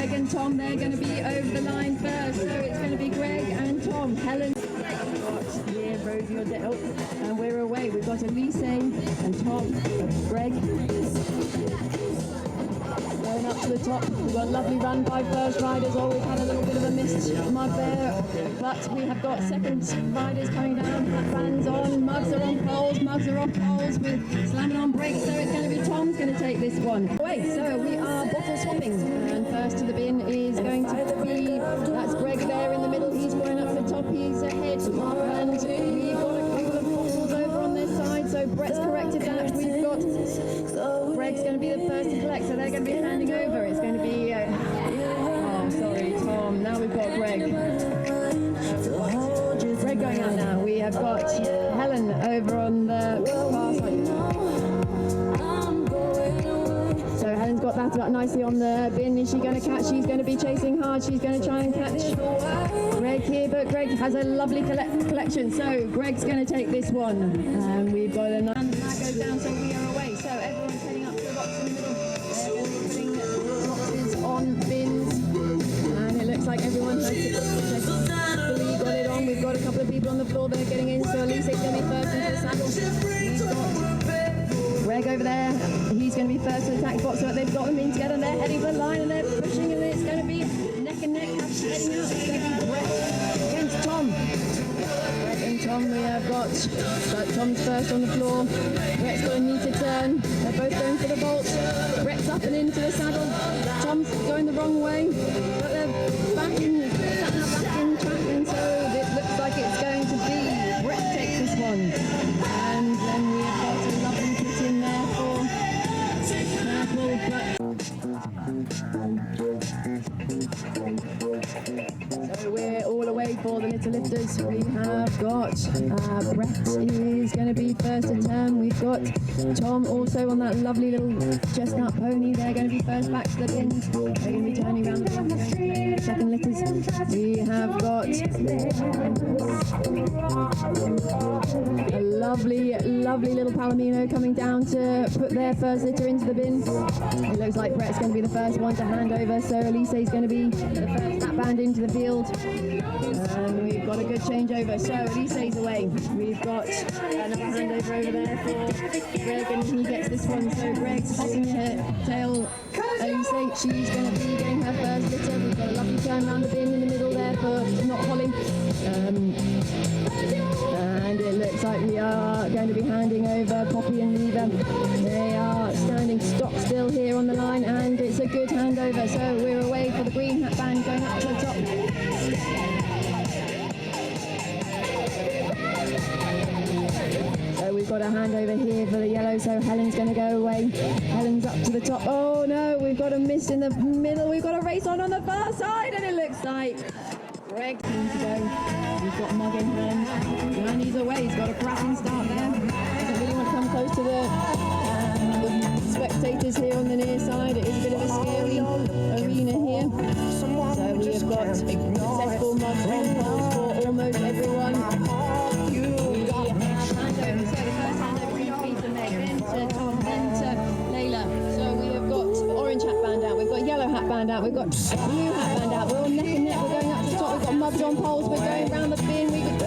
Greg and Tom, they're going to be over the line first. So it's going to be Greg and Tom. Helen, here, Rosie, and we're away. We've got Elysee and Tom, Greg. Going up to the top. We've got a lovely run by first riders. Oh, we've had a little bit of a mist mud there, but we have got second riders coming down. Fans on, mugs are on poles, we're slamming on brakes, so it's going to be Tom's going to take this one. Wait, so we are bottle swapping, and first to the bin is going to be, that's Greg there in the middle, he's going up the top, he's ahead, and we've got a couple of bottles over on this side, so Brett's corrected that. We've got Greg's going to be the first to collect, so they're going to be handing over. It's going to be, oh, sorry, Tom. Now we've got Greg. Greg going out now. We have got Helen over on the far side. So Helen's got that up nicely on the bin. Is she going to catch? She's going to be chasing hard. She's going to try and catch Greg here, but Greg has a lovely collection. So Greg's going to take this one. And we've got another. And that goes down, so we are away. So everyone's heading up to the box in the middle. They're putting boxes on bins. And it looks like everyone has successfully got it on. We've got a couple of people on the floor that are getting in. So Elysee's going to be first into the saddle. We've got Greg over there, he's going to be first to attack box, so they've got them in together, and they're heading for the line and they're pushing, and it's going to be neck and neck, heading out. It's going to be Brett against Tom. Brett and Tom, we have got Tom's first on the floor. Brett's got a knee to turn, they're both going for the vault. Brett's up and into the saddle, Tom's going the wrong way, but they're back in track, and so it looks like it's going to be Brett takes this one. And then we have got a lovely put in there for so we're all away for the little lifters. We have got Brett is going to be first to turn. We've got Tom also on that lovely little chestnut pony. They're going to be first back to the bins. They're going to be turning around the bins. Second lifters. We have got a lovely little Palomino coming down to put their first litter into the bin. It looks like Brett's going to be the first one to hand over, so Elysee's going to be the first hat band into the field. And we've got a good changeover, so Elysee's away. We've got another handover over there for Greg, and he gets this one, so Greg's tossing her tail. Elysee, she's going to be getting her first litter. We've got a lovely turn around the bin in the middle there for not Holly. And it looks like we are going to be handing over Poppy and Riva. They are standing stock still here on the line, and it's a good handover. So we're away for the green hat band going up to the top. So we've got a handover here for the yellow, so Helen's going to go away. Helen's up to the top. Oh no, we've got a miss in the middle. We've got a race on the far side, and it looks like Greg needs to go. We've got Mug in hand, and he's away. He's got a cracking start there. Doesn't really want to come close to the spectators here on the near side. It is a bit of a scary arena here. So we have got successful Mug on poles for almost everyone. We have handovers. So the first handover is Peter, then to Tom, then to Layla. So we have got orange hat band out, we've got yellow hat band out, we've got blue hat band out. We're all neck and neck. We're going up to the top. We've got mugs on poles. We're going round the bin. We've got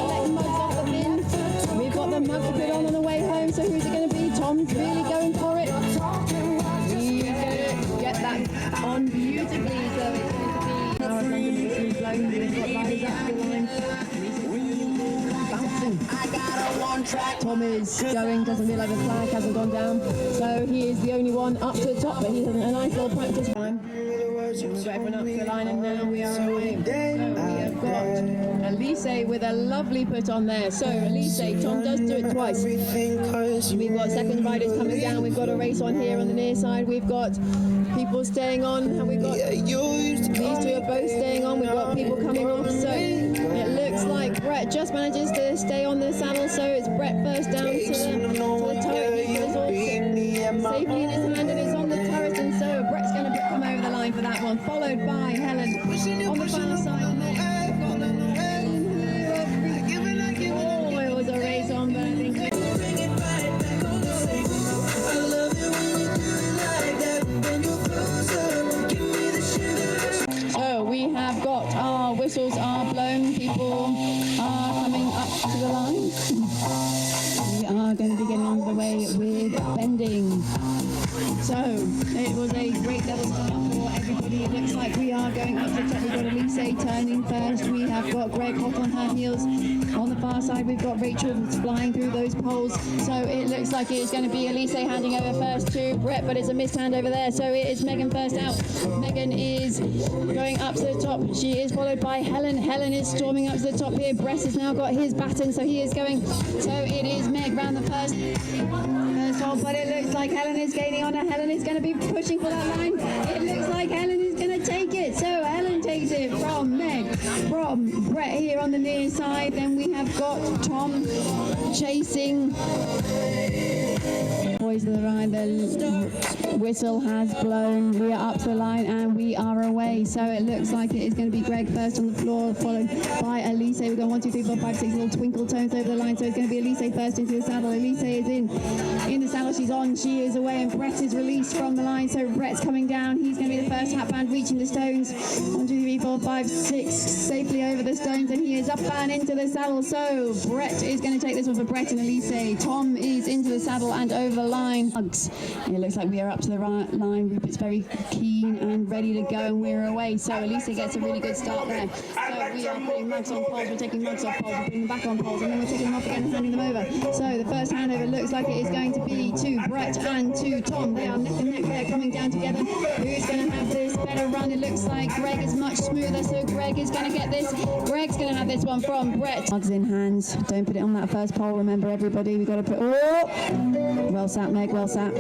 letting mugs off the bin. We've got the mugs to put on the way home. So who's it going to be? Tom's really going for it. He's going to get that on beautifully. So it's going to be blown. We've got riders up the line. Bouncing. Tom is going, doesn't realise the flag hasn't gone down. So he is the only one up to the top, but he's having a nice little practice time. We've got everyone up to the line, and now we are away. So we have got Elysee with a lovely put on there. So Elysee, Tom does do it twice. We've got second riders coming down. We've got a race on here on the near side. We've got people staying on, and we've got these two are both staying on. We've got people coming off. So it looks like Brett just manages to stay on the saddle. So it's Brett first down to the turret. He is all safely in his hand, and it's on the turret, and so Brett's going to come over the line for that one, followed by Helen on the far side. Oh, it was a race on, but I think I love it when you do it like that. When you're closer, give me the sugar. the way with bending. So it was a great double start for everybody. It looks like we are going up to the top. We've got Elysee turning first. We have got Greg hot on her heels. On the far side, we've got Rachel flying through those poles. So it looks like it's going to be Elysee handing over first to Brett, but it's a missed hand over there. So it is Megan first out. Megan is going up to the top. She is followed by Helen. Helen is storming up to the top here. Brett has now got his baton, so he is going. So it is Meg round the first hole, but it looks like Helen is gaining on her. Helen is going to be pushing for that line. It looks like Helen is going to take it. So Helen takes it from Meg, from Brett here on the near side. Then we have got Tom chasing. Boys to the right, the whistle has blown. We are up to the line and we are away. So it looks like it is going to be Greg first on the floor, followed by Elysee. We've got 1, 2, 3, 4, 5, 6 little twinkle tones over the line. So it's going to be Elysee first into the saddle. Elysee is in the saddle. She's on. She is away, and Brett is released from the line. So Brett's coming down. He's going to be the first hat band reaching the stones. 1, 2, 3, 4, 5, 6 safely over the stones, and he is up and into the saddle. So Brett is going to take this one for Brett and Elysee. Tom is into the saddle and over the line. It looks like we are up to the right line. Rupert's very keen and ready to go, and we're away. So Elysee gets a really good start there. So we are putting mugs on poles. We're taking mugs off poles. We're putting them back on poles, and then we're taking them off again and handing them over. So the first handover looks like it is going to be to Brett and to Tom. They are neck and neck. They're coming down together. Who's going to have this better run? It looks like Greg is much smoother, so Greg is going to get this. Greg's going to have this one from Brett. Mugs in hands. Don't put it on that first pole. Remember, everybody, we've got to put... Oh! Well sat, Meg, well sat.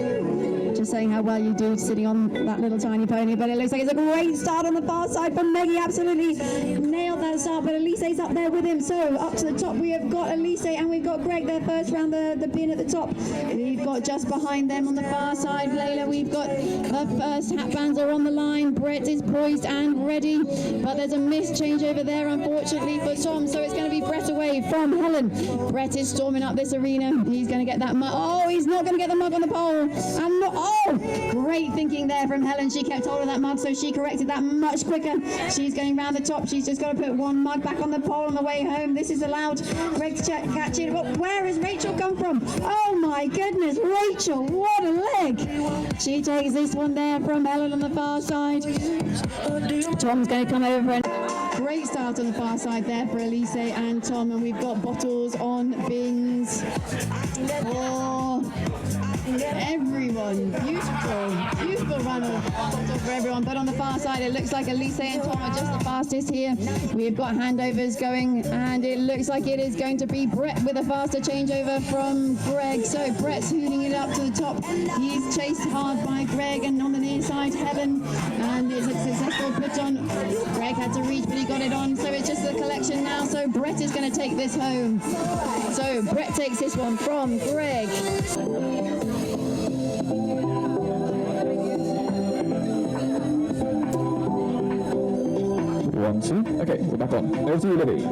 Just saying how well you do sitting on that little tiny pony, but it looks like it's a great start on the far side from Meg. He absolutely nailed that start, but Elisee's up there with him. So up to the top we have got Elysee and we've got Greg there first round the pin at the top. We've got just behind them on the far side Layla. We've got the first hat bands are on the line. Brett is poised and ready, but there's a missed change over there unfortunately for Tom, so it's going to be Brett away from Helen. Brett is storming up this arena. He's going to get that mug. Oh, he's not going to get the mug on the pole. And not, oh, great thinking there from Helen. She kept hold of that mug, so she corrected that much quicker. She's going round the top. She's just got to put one mug back on the pole on the way home. This is allowed Greg to catch it. But where has Rachel come from? Oh my goodness, Rachel, what a leg. She takes this one there from Helen on the far side. Tom's going to come over and great start on the far side there for Elysee and Tom, and we've got bottles on bins for everyone. Beautiful run of bottle for everyone, but on the far side it looks like Elysee and Tom are just the fastest here. We've got handovers going, and it looks like it is going to be Brett with a faster changeover from Greg. So Brett's hooning it up to the top. He's chased hard by Greg, and on the near side Helen, and it's a successful put on. Greg had to reach, but he got it on, so it's just the collection now. So Brett is going to take this home. So Brett takes this one from Greg. 1, 2. Okay, we're back on. Over to you, Libby.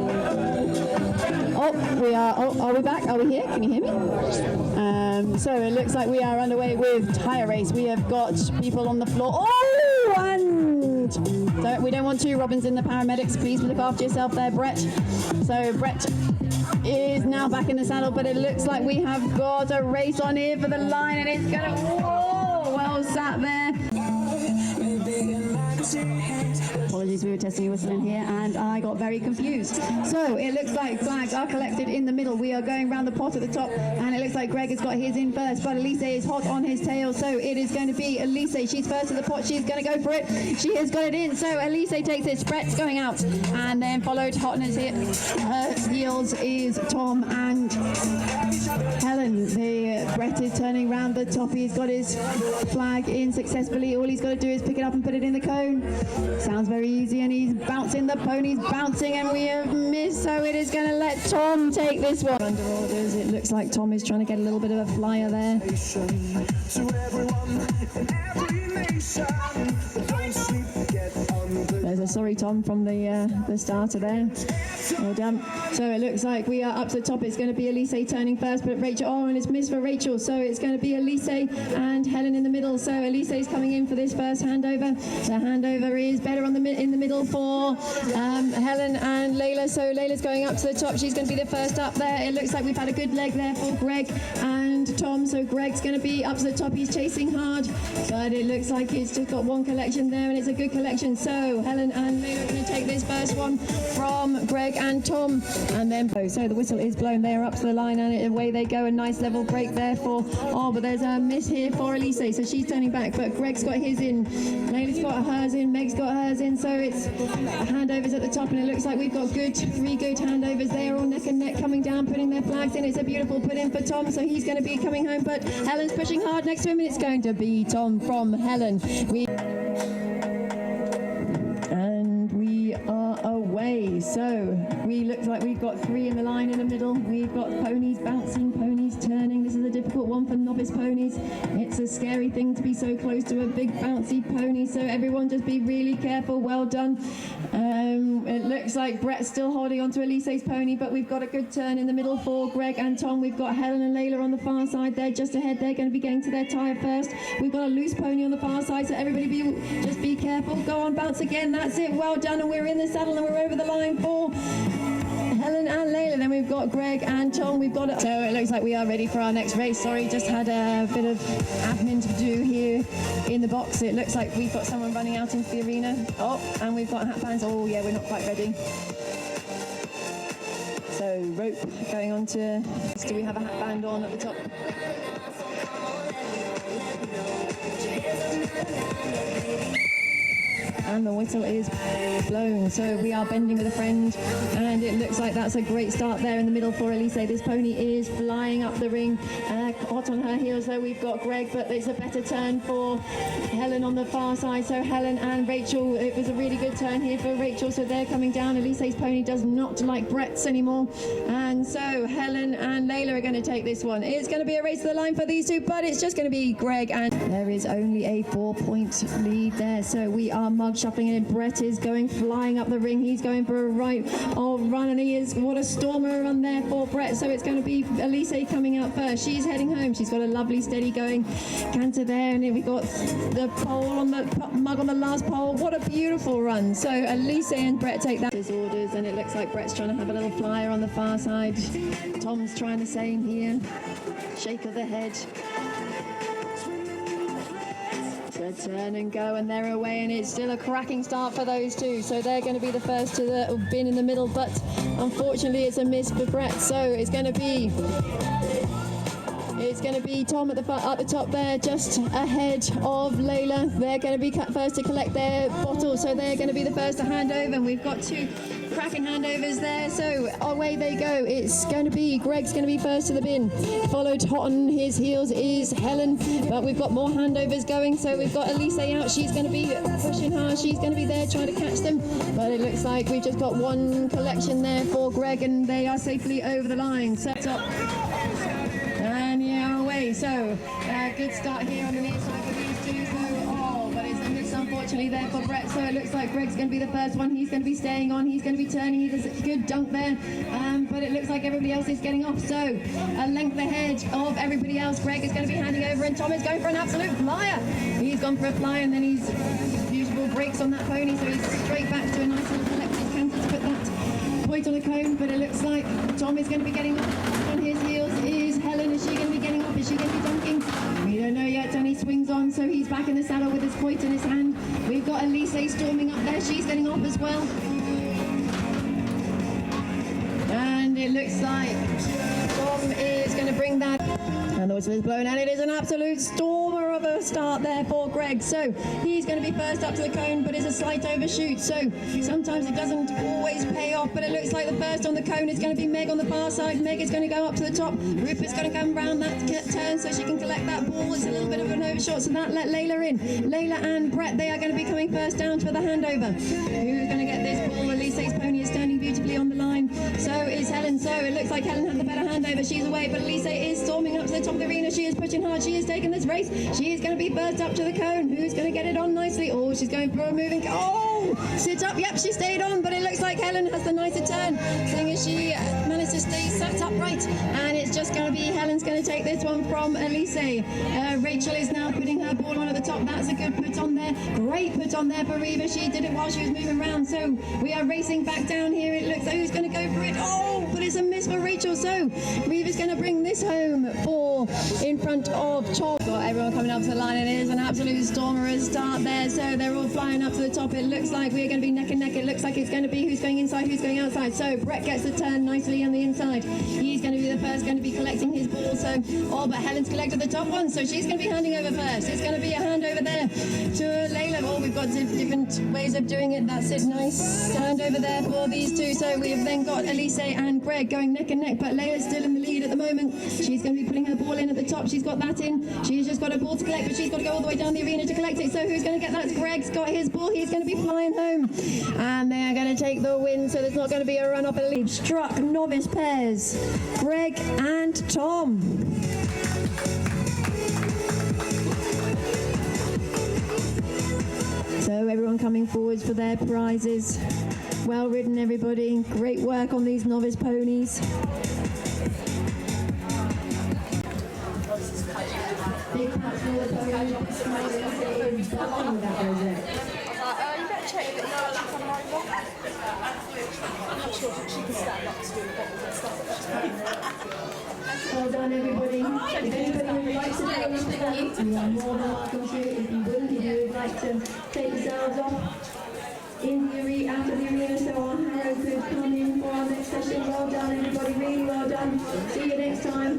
Oh, we are. Oh, are we back? Are we here? Can you hear me? So it looks like we are underway with tire race. We have got people on the floor. Oh, and we don't want 2 Robins in the paramedics. Please look after yourself there, Brett. So Brett is now back in the saddle, but it looks like we have got a race on here for the line, and it's gonna. Whoa, well sat there. Apologies, we were testing your whistle in here and I got very confused. So it looks like flags are collected in the middle. We are going round the pot at the top, and it looks like Greg has got his in first, but Elysee is hot on his tail, so it is going to be Elysee. She's first to the pot. She's going to go for it. She has got it in, so Elysee takes it. Brett's going out, and then followed hot on his heels is Tom and Helen. Brett is turning round the top. He's got his flag in successfully. All he's got to do is pick it up and put it in the cone. Sounds very easy, and he's bouncing. The pony's bouncing, and we have missed, so it is going to let Tom take this one. Under orders, it looks like Tom is trying to get a little bit of a flyer there. There's a sorry Tom from the starter there. Well done. So it looks like we are up to the top. It's going to be Elysee turning first, but Rachel, oh, and it's missed for Rachel. So it's going to be Elysee and Helen in the middle. So Elisee's coming in for this first handover. The handover is better in the middle for Helen and Layla. So Layla's going up to the top. She's going to be the first up there. It looks like we've had a good leg there for Greg and and Tom. So Greg's going to be up to the top. He's chasing hard, but it looks like he's just got one collection there, and it's a good collection. So Helen and Layla are going to take this first one from Greg and Tom, and then so the whistle is blown. They are up to the line, and away they go. A nice level break there for but there's a miss here for Elysee, so she's turning back. But Greg's got his in, Layla's got hers in, Meg's got hers in. So it's handovers at the top, and it looks like we've got three good handovers. They are all neck and neck coming down, putting their flags in. It's a beautiful put in for Tom, so he's going to be coming home. But Helen's pushing hard next to him, and it's going to be Tom from Helen. We are away. So we look like we've got three in the line in the middle. We've got ponies bouncing, ponies turning. This is a difficult one for novice ponies. It's a scary thing to be so close to a big bouncy pony, so everyone just be really careful. Well done. It looks like Brett's still holding on to Elysee's pony, but we've got a good turn in the middle for Greg and Tom. We've got Helen and Layla on the far side. They're just ahead. They're going to be getting to their tyre first. We've got a loose pony on the far side, so everybody just be careful. Go on, bounce again. That's it. Well done. And we're in the saddle, and we're over the line for Helen and Layla. Then we've got Greg and Tom. We've got it. So it looks like we are ready for our next race. Sorry, just had a bit of admin to do here in the box. It looks like we've got someone running out into the arena. Oh, and we've got hat bands. Oh yeah, we're not quite ready. So rope going on to, do we have a hat band on at the top? And the whistle is blown. So we are bending with a friend, and it looks like that's a great start there in the middle for Elysee. This pony is flying up the ring, hot on her heels. So we've got Greg, but it's a better turn for Helen on the far side. So Helen and Rachel, it was a really good turn here for Rachel, so they're coming down. Elysee's pony does not like Brett's anymore, and so Helen and Layla are going to take this one. It's going to be a race to the line for these two, but it's just going to be Greg, and there is only a 4-point lead there. So we are shuffling in. Brett is going flying up the ring. He's going for a right run, and he is, what a stormer run there for Brett. So it's going to be Elysee coming out first. She's heading home. She's got a lovely steady going canter there, and then we got the pole on the mug on the last pole. What a beautiful run. So Elysee and Brett take that as orders, and it looks like Brett's trying to have a little flyer on the far side. Tom's trying the same here. Shake of the head. Turn and go, and they're away, and it's still a cracking start for those two. So they're going to be the first to the bin in the middle, but unfortunately it's a miss for Brett. So it's going to be Tom at the top there, just ahead of Layla. They're going to be first to collect their bottle, so they're going to be the first to hand over, and we've got two cracking handovers there. So away they go. It's going to be Greg's going to be first to the bin, followed hot on his heels is Helen, but we've got more handovers going. So we've got Elysee out. She's going to be pushing hard. She's going to be there trying to catch them, but it looks like we've just got one collection there for Greg, and they are safely over the line. So and yeah, away. So good start here on the near side for these two. So but it's a miss unfortunately there for Brett. So it looks like Greg's going to be the first one. He's going to be staying on. He's going to be turning. He does a good dunk there, but it looks like everybody else is getting off. So a length ahead of everybody else. Greg is going to be handing over, and Tom is going for an absolute flyer. He's gone for a flyer, and then he's beautiful brakes on that pony, so he's straight back to a nice little collected canter to put that point on the cone. But it looks like Tom is going to be getting off. On his heels is Helen. Is she going to be getting off? Is she going to be dunking? We don't know yet. And he swings on, so he's back in the saddle with his point in his hand. We've got Elysee storming up there. She's getting off as well. And it looks like Tom is going to bring that. And the whistle is blown, and it is an absolute stormer of a start there for Greg. So he's going to be first up to the cone, but it's a slight overshoot. So sometimes it doesn't always pay off, but it looks like the first on the cone is going to be Meg on the far side. Meg is going to go up to the top. Rupert's going to come round that turn so she can collect that ball. It's a little bit of an overshot, so that let Layla in. Layla and Brett, they are going to be coming first down for the handover. Who's going to get this ball? Elysee's pony is standing beautifully on the line. So is Helen. So it looks like Helen had the better handover. She's away, but Elysee is storming up to the top of the arena. She is pushing hard. She is taking this race. She is going to be first up to the cone. Who's going to get it on nicely? Oh, she's going for a moving. Oh, sit up. Yep, she stayed on, but it looks like Helen has the nicer turn, seeing as she managed to stay sat upright. And it's just going to be Helen's going to take this one from Elysee. Rachel is now putting her ball on at the top. That's a good put on there. Great put on there for Riva. She did it while she was moving around. So we are racing back down here. It looks like who's going to go for it. Oh, but it's a miss for Rachel. So Riva's going to bring this home for in front of Tom. Got everyone coming up to the line, and it is an absolute stormer start there. So they're all flying up to the top. It looks like we're going to be neck and neck. It looks like it's going to be who's going inside, who's going outside. So Brett gets the turn nicely on the inside. He's going to be the first, going to be collecting his ball. So, but Helen's collected the top one, so she's going to be handing over first. It's going to be a hand over there to Layla. Oh, we've got different ways of doing it. That's it, nice. Hand over there for these two. So we've then got Elysee and Greg going neck and neck, but Layla's still in the lead at the moment. She's going to be putting her ball in at the top. She's got that in. She's just got a ball to collect, but she's got to go all the way down the arena to collect it. So who's going to get that? It's Greg's got his ball. He's going to be flying home, and they are going to take the win. So there's not going to be a run up. Struck novice pairs, Greg and Tom. So everyone coming forwards for their prizes. Well ridden, everybody. Great work on these novice ponies. Big claps for the ponies. You better check that no lap on my rock. I'm not sure if she can stand up to do the bottle and stuff. Well done, everybody. If anybody would like to do anything, you are more than welcome to. If you wouldn't, if you would like to take yourselves off in the arena, after the arena, so our Harrow could come in for our next session. Well done, everybody. Really well done. See you next time.